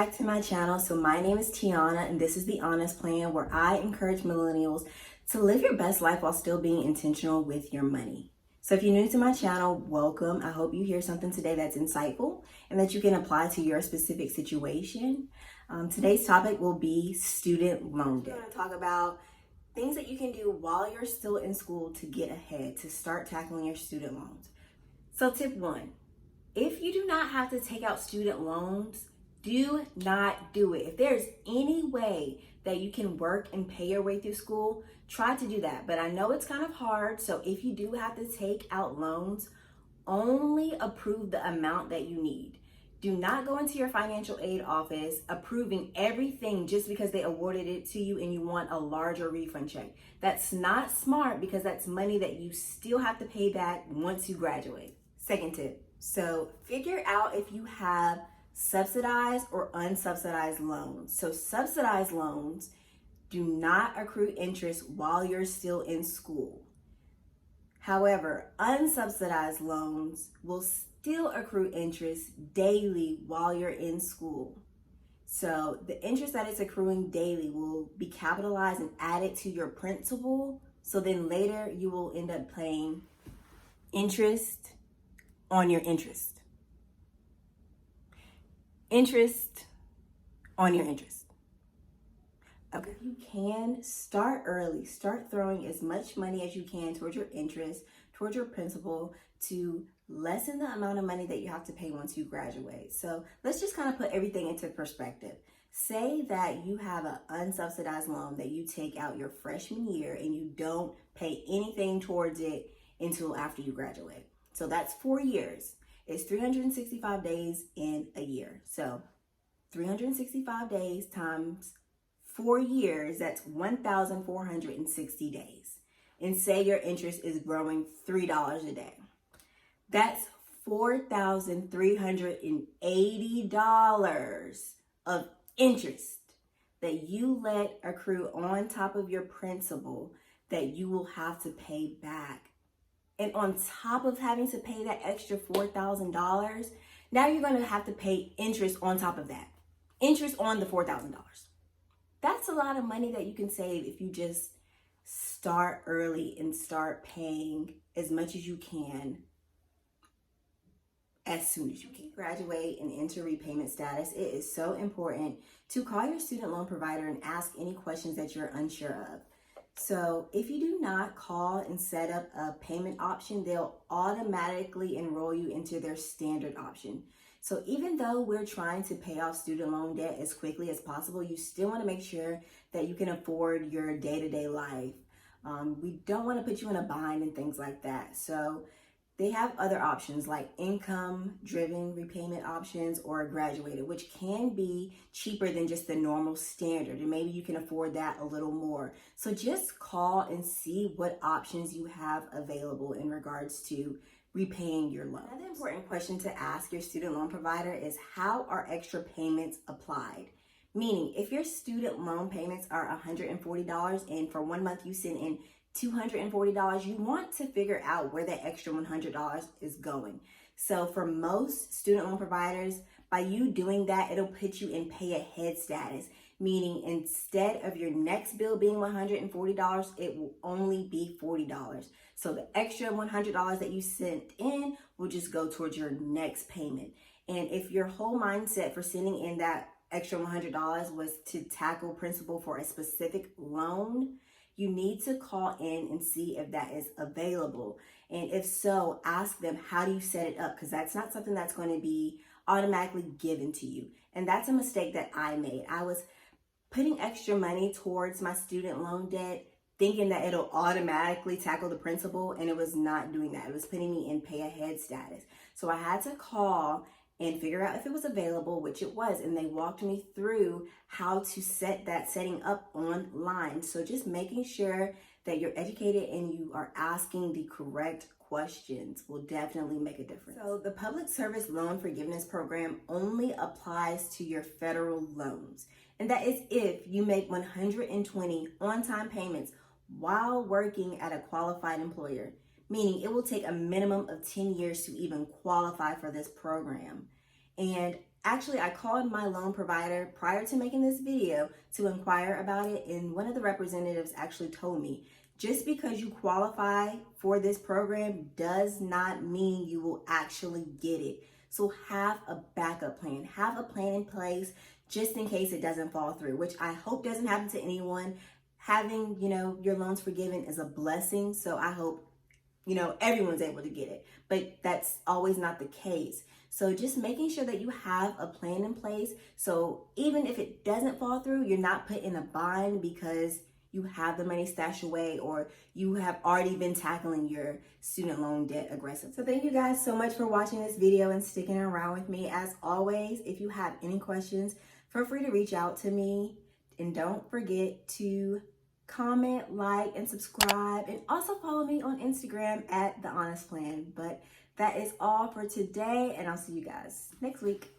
back to my channel. So my name is Tiana and this is the Honest Plan, where I encourage millennials to live your best life while still being intentional with your money. So if you're new to my channel, welcome. I hope you hear something today that's insightful and that you can apply to your specific situation. Today's topic will be student loan debt. We're going to talk about things that you can do while you're still in school to get ahead, to start tackling your student loans. So tip one, if you do not have to take out student loans, do not do it. If there's any way that you can work and pay your way through school, try to do that. But I know it's kind of hard, so if you do have to take out loans, only approve the amount that you need. Do not go into your financial aid office approving everything just because they awarded it to you and you want a larger refund check. That's not smart, because that's money that you still have to pay back once you graduate. Second tip, so figure out if you have subsidized or unsubsidized loans. So subsidized loans do not accrue interest while you're still in school. However, unsubsidized loans will still accrue interest daily while you're in school. So the interest that is accruing daily will be capitalized and added to your principal. So then later you will end up paying interest on your interest. Interest on your interest. Okay. You can start early. Start throwing as much money as you can towards your interest, towards your principal, to lessen the amount of money that you have to pay once you graduate. So let's just kind of put everything into perspective. Say that you have an unsubsidized loan that you take out your freshman year and you don't pay anything towards it until after you graduate. So that's 4 years. It's 365 days in a year. So 365 days times 4 years, that's 1,460 days. And say your interest is growing $3 a day. That's $4,380 of interest that you let accrue on top of your principal that you will have to pay back. And on top of having to pay that extra $4,000, now you're going to have to pay interest on top of that. Interest on the $4,000. That's a lot of money that you can save if you just start early and start paying as much as you can as soon as you can. Graduate and enter repayment status. It is so important to call your student loan provider and ask any questions that you're unsure of. So if you do not call and set up a payment option, they'll automatically enroll you into their standard option. So even though we're trying to pay off student loan debt as quickly as possible, you still want to make sure that you can afford your day-to-day life. We don't want to put you in a bind and things like that. So they have other options like income-driven repayment options or graduated, which can be cheaper than just the normal standard. And maybe you can afford that a little more. So just call and see what options you have available in regards to repaying your loan. Another important question to ask your student loan provider is, how are extra payments applied? Meaning, if your student loan payments are $140 and for 1 month you send in $240, you want to figure out where that extra $100 is going. So for most student loan providers, by you doing that, it'll put you in pay ahead status, meaning instead of your next bill being $140, it will only be $40. So the extra $100 that you sent in will just go towards your next payment. And if your whole mindset for sending in that extra $100 was to tackle principal for a specific loan, you need to call in and see if that is available. And if so, ask them, how do you set it up? Because that's not something that's going to be automatically given to you. And that's a mistake that I made. I was putting extra money towards my student loan debt, thinking that it'll automatically tackle the principal, and it was not doing that. It was putting me in pay ahead status. So I had to call and figure out if it was available, which it was, and they walked me through how to set that setting up online. So just making sure that you're educated and you are asking the correct questions will definitely make a difference. So the Public Service Loan Forgiveness Program only applies to your federal loans, and that is if you make 120 on-time payments while working at a qualified employer. Meaning it will take a minimum of 10 years to even qualify for this program. And Actually, I called my loan provider prior to making this video to inquire about it, and one of the representatives actually told me, just because you qualify for this program does not mean you will actually get it. So have a backup plan. Have a plan in place just in case it doesn't fall through, which I hope doesn't happen to anyone. Having, your loans forgiven is a blessing. So I hope, everyone's able to get it, but that's always not the case. So just making sure that you have a plan in place. So even if it doesn't fall through, you're not put in a bind because you have the money stashed away or you have already been tackling your student loan debt aggressively. So thank you guys so much for watching this video and sticking around with me. As always, if you have any questions, feel free to reach out to me, and don't forget to comment, like, and subscribe, and also follow me on Instagram at The Honest Plan. But that is all for today, and I'll see you guys next week.